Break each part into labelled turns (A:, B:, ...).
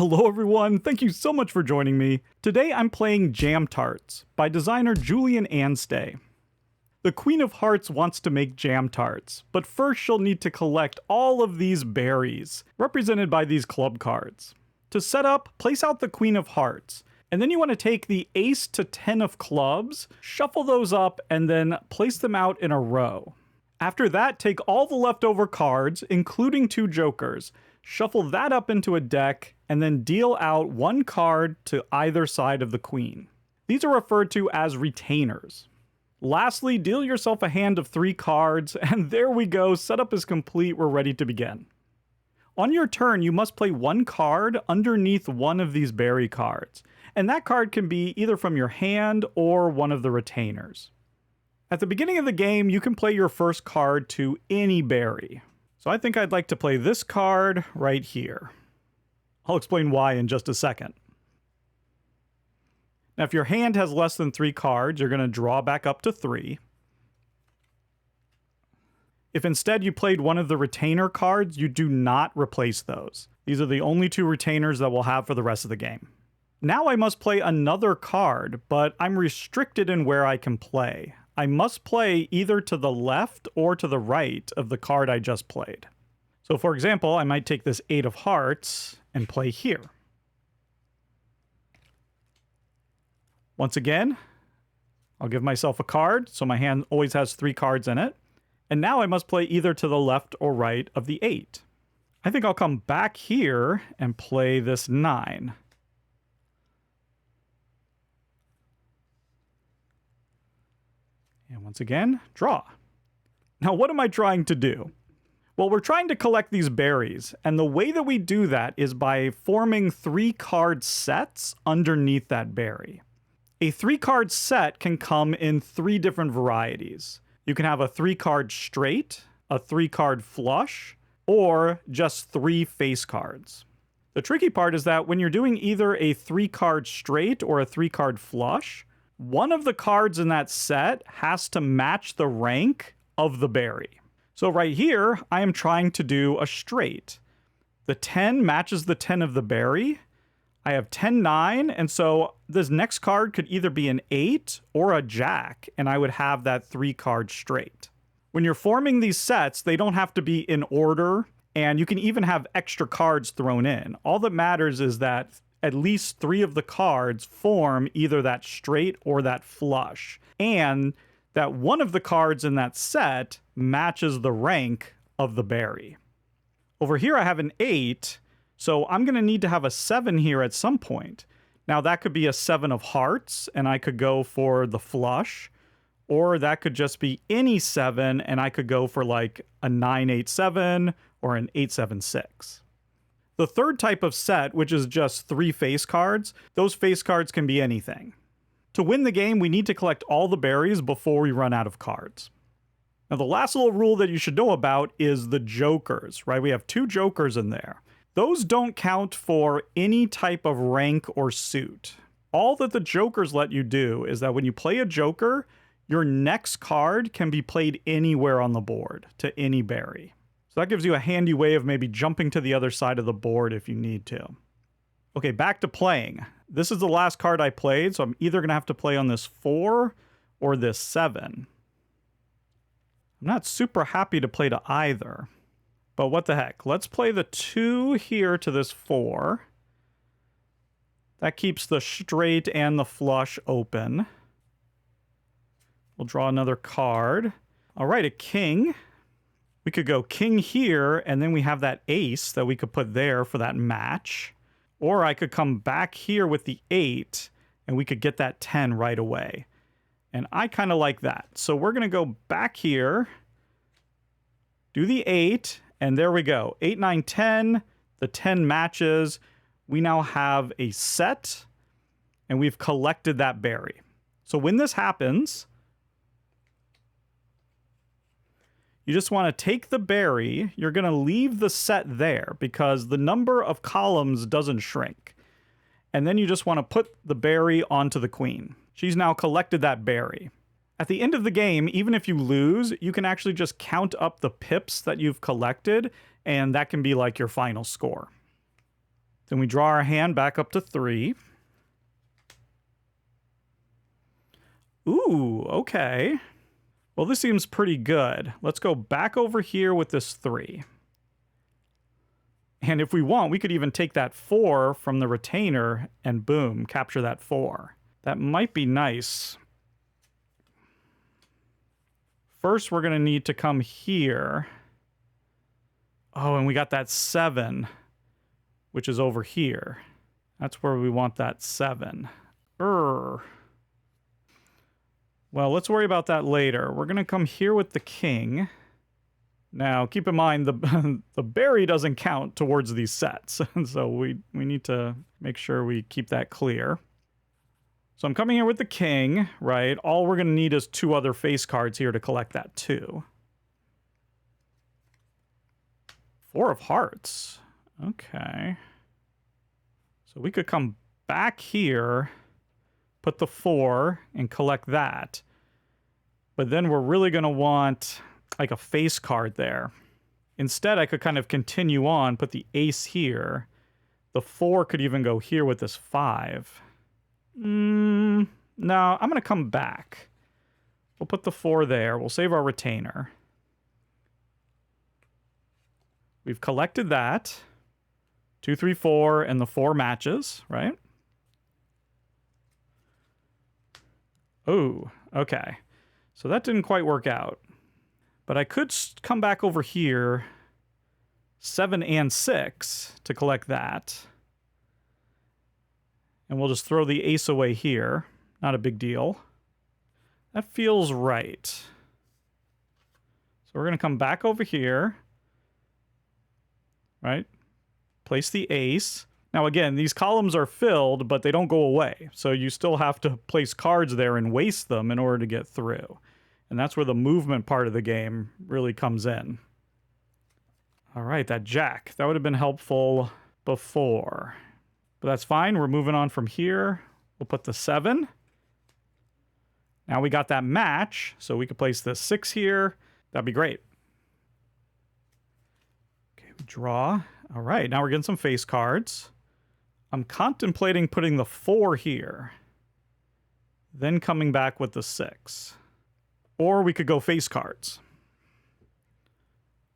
A: Hello everyone, thank you so much for joining me. Today I'm playing Jam Tarts by designer Julian Anstey. The Queen of Hearts wants to make jam tarts, but first she'll need to collect all of these berries, represented by these club cards. To set up, place out the Queen of Hearts, and then you want to take the Ace to 10 of clubs, shuffle those up, and then place them out in a row. After that, take all the leftover cards, including 2 jokers, shuffle that up into a deck, and then deal out 1 card to either side of the queen. These are referred to as retainers. Lastly, deal yourself a hand of 3 cards, and there we go, setup is complete, we're ready to begin. On your turn, you must play 1 card underneath one of these berry cards, and that card can be either from your hand or one of the retainers. At the beginning of the game, you can play your first card to any berry. So I think I'd like to play this card right here. I'll explain why in just a second. Now, if your hand has less than 3 cards, you're going to draw back up to 3. If instead you played one of the retainer cards, you do not replace those. These are the only 2 retainers that we'll have for the rest of the game. Now I must play another card, but I'm restricted in where I can play. I must play either to the left or to the right of the card I just played. So for example, I might take this 8 of hearts and play here. Once again, I'll give myself a card, so my hand always has 3 cards in it. And now I must play either to the left or right of the 8. I think I'll come back here and play this 9. And once again, draw. Now, what am I trying to do? Well, we're trying to collect these berries, and the way that we do that is by forming 3 card sets underneath that berry. A 3 card set can come in 3 different varieties. You can have a 3 card straight, a 3 card flush, or just 3 face cards. The tricky part is that when you're doing either a 3 card straight or a 3 card flush, one of the cards in that set has to match the rank of the berry. So right here, I am trying to do a straight. The 10 matches the 10 of the berry. I have 10, 9, and so this next card could either be an 8 or a jack, and I would have that 3 card straight. When you're forming these sets, they don't have to be in order, and you can even have extra cards thrown in. All that matters is that at least 3 of the cards form either that straight or that flush, and that one of the cards in that set matches the rank of the berry. Over here I have an 8, so I'm going to need to have a 7 here at some point. Now that could be a 7 of hearts, and I could go for the flush, or that could just be any 7, and I could go for like a 9, 8, 7, or an 8, 7, 6. The third type of set, which is just 3 face cards, those face cards can be anything. To win the game, we need to collect all the berries before we run out of cards. Now, the last little rule that you should know about is the jokers, right? We have 2 jokers in there. Those don't count for any type of rank or suit. All that the jokers let you do is that when you play a joker, your next card can be played anywhere on the board to any berry. So that gives you a handy way of maybe jumping to the other side of the board if you need to. Okay, back to playing. This is the last card I played, so I'm either going to have to play on this 4 or this 7. I'm not super happy to play to either, but what the heck. Let's play the 2 here to this 4. That keeps the straight and the flush open. We'll draw another card. All right, a king. We could go king here, and then we have that ace that we could put there for that match. Or I could come back here with the 8, and we could get that 10 right away. And I kind of like that. So we're going to go back here, do the 8, and there we go. 8, 9, 10. The 10 matches. We now have a set, and we've collected that berry. So when this happens, you just want to take the berry, you're going to leave the set there because the number of columns doesn't shrink. And then you just want to put the berry onto the queen. She's now collected that berry. At the end of the game, even if you lose, you can actually just count up the pips that you've collected, and that can be like your final score. Then we draw our hand back up to 3. Ooh, okay. Well, this seems pretty good. Let's go back over here with this 3. And if we want, we could even take that 4 from the retainer and boom, capture that 4. That might be nice. First, we're going to need to come here. Oh, and we got that 7, which is over here. That's where we want that 7. Well, let's worry about that later. We're going to come here with the king. Now, keep in mind, the berry doesn't count towards these sets. So we need to make sure we keep that clear. So I'm coming here with the king, right? All we're going to need is 2 other face cards here to collect that 2. 4 of hearts. Okay. So we could come back here, put the 4, and collect that. But then we're really going to want like a face card there. Instead, I could kind of continue on, put the ace here. The 4 could even go here with this 5. No, I'm going to come back. We'll put the 4 there. We'll save our retainer. We've collected that. 2, 3, 4, and the 4 matches, right? Oh, okay. So that didn't quite work out. But I could come back over here, 7 and 6, to collect that. And we'll just throw the ace away here. Not a big deal. That feels right. So we're going to come back over here. Right? Place the ace. Now again, these columns are filled, but they don't go away. So you still have to place cards there and waste them in order to get through. And that's where the movement part of the game really comes in. All right, that jack. That would have been helpful before. But that's fine. We're moving on from here. We'll put the 7. Now we got that match, so we could place the 6 here. That'd be great. Okay, we draw. All right, now we're getting some face cards. I'm contemplating putting the 4 here. Then coming back with the 6. Or we could go face cards.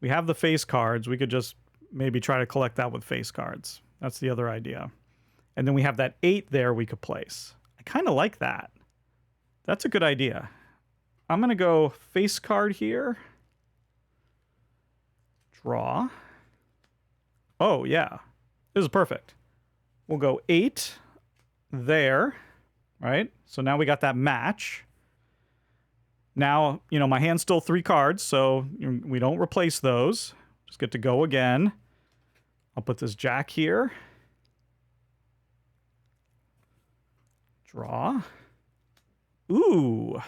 A: We have the face cards. We could just maybe try to collect that with face cards. That's the other idea. And then we have that 8 there we could place. I kind of like that. That's a good idea. I'm going to go face card here. Draw. Oh, yeah. This is perfect. We'll go 8 there, right? So now we got that match. Now, you know, my hand's still 3 cards, so we don't replace those. Just get to go again. I'll put this jack here. Draw. Ooh.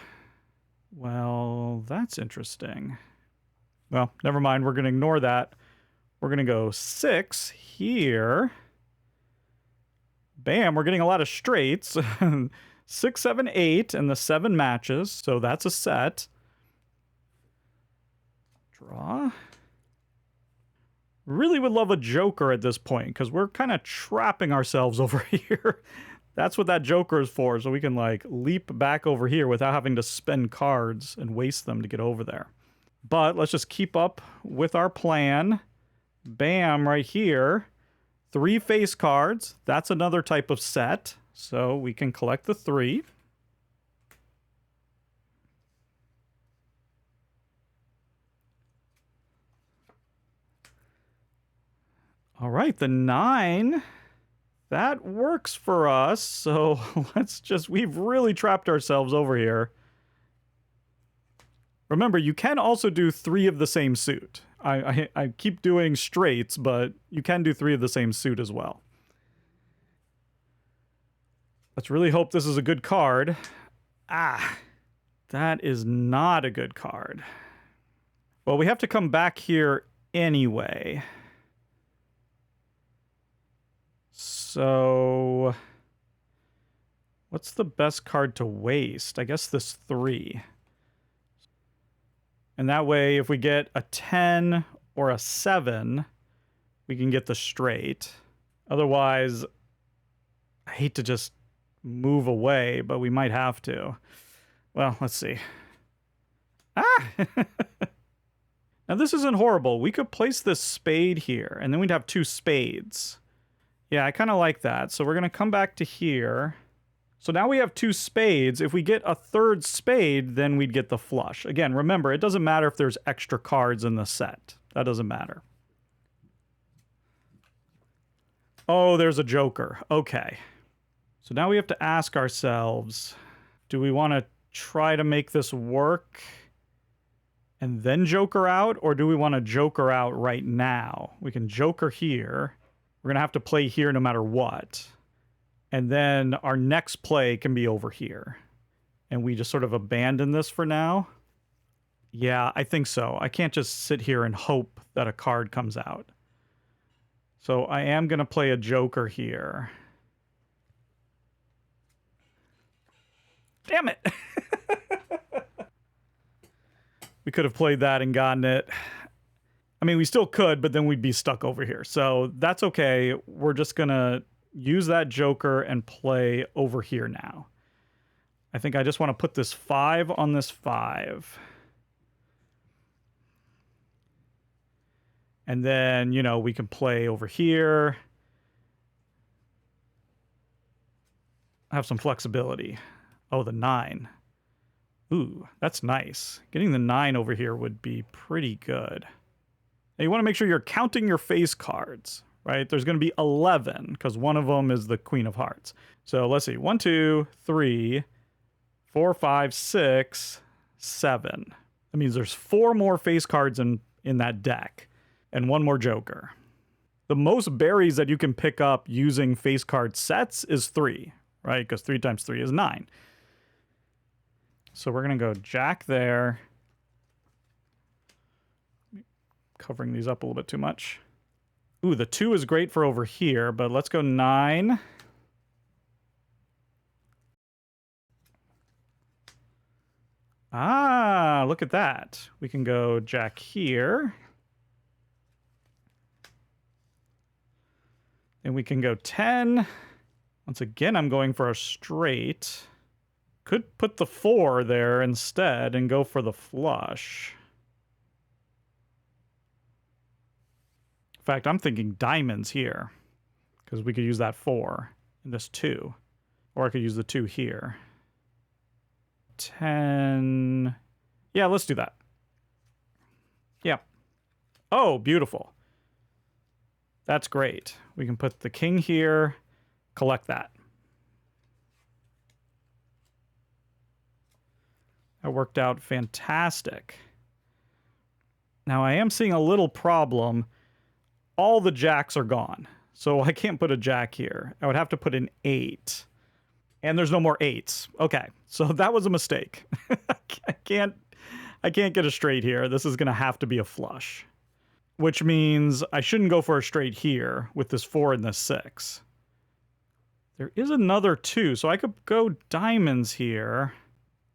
A: Well, that's interesting. Well, never mind. We're going to ignore that. We're going to go 6 here. Bam, we're getting a lot of straights. 6, 7, 8, and the 7 matches, so that's a set. Draw. Really would love a joker at this point, because we're kind of trapping ourselves over here. That's what that joker is for, so we can, like, leap back over here without having to spend cards and waste them to get over there. But let's just keep up with our plan. Bam, right here. 3 face cards. That's another type of set. So we can collect the 3. All right, the 9. That works for us. So we've really trapped ourselves over here. Remember, you can also do 3 of the same suit. I keep doing straights, but you can do 3 of the same suit as well. Let's really hope this is a good card. Ah, that is not a good card. Well, we have to come back here anyway. So, what's the best card to waste? I guess this 3. And that way, if we get a 10 or a 7, we can get the straight. Otherwise, I hate to just move away, but we might have to. Well, let's see. Ah! Now, this isn't horrible. We could place this spade here, and then we'd have 2 spades. Yeah, I kind of like that. So we're going to come back to here. So now we have 2 spades. If we get a 3rd spade, then we'd get the flush. Again, remember, it doesn't matter if there's extra cards in the set. That doesn't matter. Oh, there's a joker. Okay. So now we have to ask ourselves, do we want to try to make this work and then joker out, or do we want to joker out right now? We can joker here. We're going to have to play here no matter what. And then our next play can be over here. And we just sort of abandon this for now. Yeah, I think so. I can't just sit here and hope that a card comes out. So I am going to play a joker here. Damn it! We could have played that and gotten it. I mean, we still could, but then we'd be stuck over here. So that's okay. We're just going to use that joker and play over here now. I think I just want to put this 5 on this 5. And then, you know, we can play over here. Have some flexibility. Oh, the 9. Ooh, that's nice. Getting the 9 over here would be pretty good. Now you want to make sure you're counting your face cards, right? There's going to be 11 because one of them is the Queen of Hearts. So let's see. 1, 2, 3, 4, 5, 6, 7. That means there's 4 more face cards in that deck and 1 more joker. The most berries that you can pick up using face card sets is 3, right? Because 3 times 3 is 9. So we're going to go jack there. Covering these up a little bit too much. Ooh, the 2 is great for over here, but let's go 9. Ah, look at that. We can go jack here. And we can go 10. Once again, I'm going for a straight. Could put the 4 there instead and go for the flush. In fact, I'm thinking diamonds here because we could use that 4 and this 2. Or I could use the 2 here. 10. Yeah, let's do that. Yeah. Oh, beautiful. That's great. We can put the king here, collect that. That worked out fantastic. Now I am seeing a little problem. All the jacks are gone. So I can't put a jack here. I would have to put an 8. And there's no more 8s. Okay, so that was a mistake. I can't get a straight here. This is going to have to be a flush. Which means I shouldn't go for a straight here with this 4 and this 6. There is another 2, so I could go diamonds here.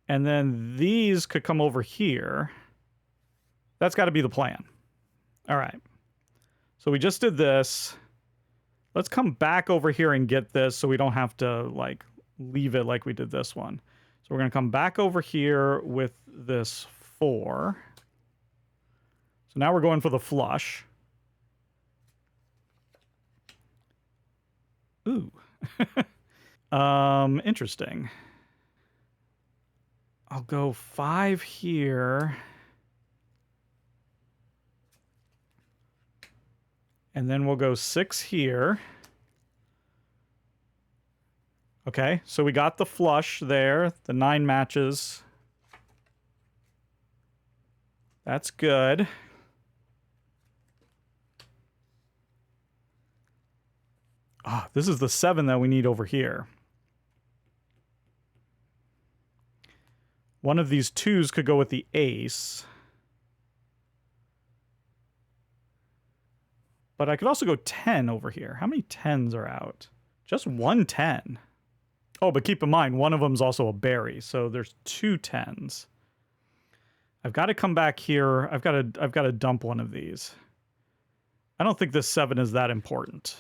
A: And then these could come over here. That's got to be the plan. All right. So we just did this. Let's come back over here and get this so we don't have to, like, leave it like we did this one. So we're going to come back over here with this 4. So now we're going for the flush. Ooh. Interesting. I'll go 5 here. And then we'll go 6 here. Okay, so we got the flush there. The 9 matches. That's good. Ah, this is the 7 that we need over here. One of these 2s could go with the ace. But I could also go 10 over here. How many 10s are out? Just 1 10. Oh, but keep in mind, one of them's also a berry, so there's 2 10s. I've got to come back here. I've got to dump one of these. I don't think this 7 is that important.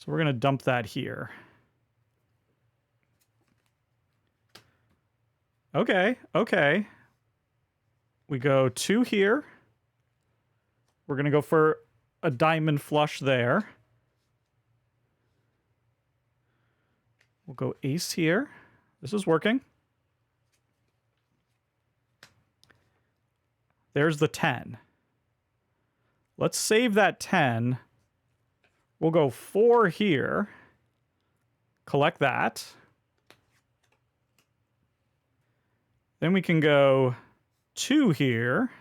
A: So we're going to dump that here. Okay, okay. We go 2 here. We're going to go for a diamond flush there. We'll go ace here. This is working. There's the 10. Let's save that 10. We'll go 4 here. Collect that. Then we can go 2 here.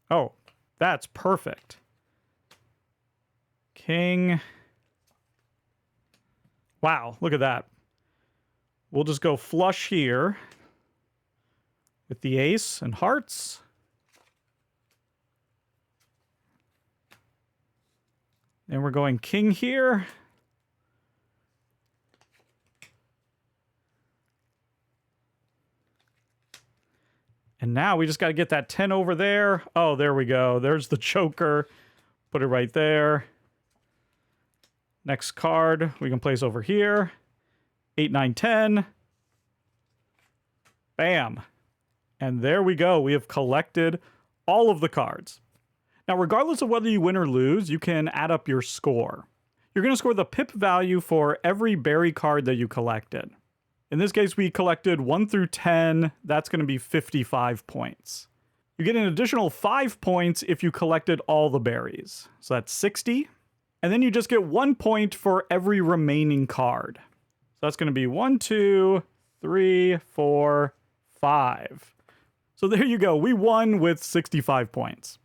A: Oh, that's perfect. King. Wow, look at that. We'll just go flush here with the ace and hearts. And we're going king here. And now we just got to get that 10 over there. Oh, there we go. There's the joker. Put it right there. Next card we can place over here. 8, 9, 10. Bam. And there we go. We have collected all of the cards. Now, regardless of whether you win or lose, you can add up your score. You're going to score the pip value for every berry card that you collected. In this case, we collected 1 through 10. That's going to be 55 points. You get an additional 5 points if you collected all the berries. So that's 60. And then you just get 1 point for every remaining card. So that's going to be 1, 2, 3, 4, 5. So there you go. We won with 65 points.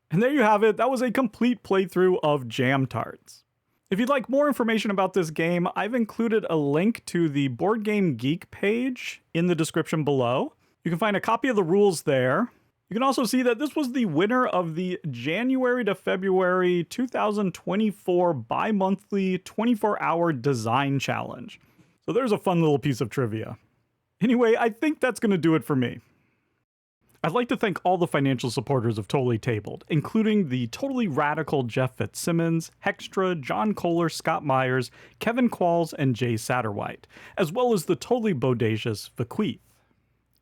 A: And there you have it. That was a complete playthrough of Jam Tarts. If you'd like more information about this game, I've included a link to the Board Game Geek page in the description below. You can find a copy of the rules there. You can also see that this was the winner of the January to February 2024 bi-monthly 24-hour design challenge. So there's a fun little piece of trivia. Anyway, I think that's going to do it for me. I'd like to thank all the financial supporters of Totally Tabled, including the totally radical Jeff Fitzsimmons, Hextra, John Kohler, Scott Myers, Kevin Qualls, and Jay Satterwhite, as well as the totally bodacious Bequeath.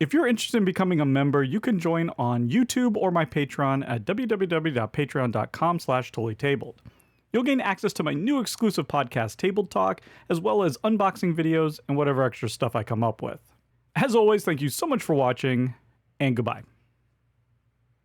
A: If you're interested in becoming a member, you can join on YouTube or my Patreon at www.patreon.com/totallytabled. You'll gain access to my new exclusive podcast, Table Talk, as well as unboxing videos and whatever extra stuff I come up with. As always, thank you so much for watching, and goodbye.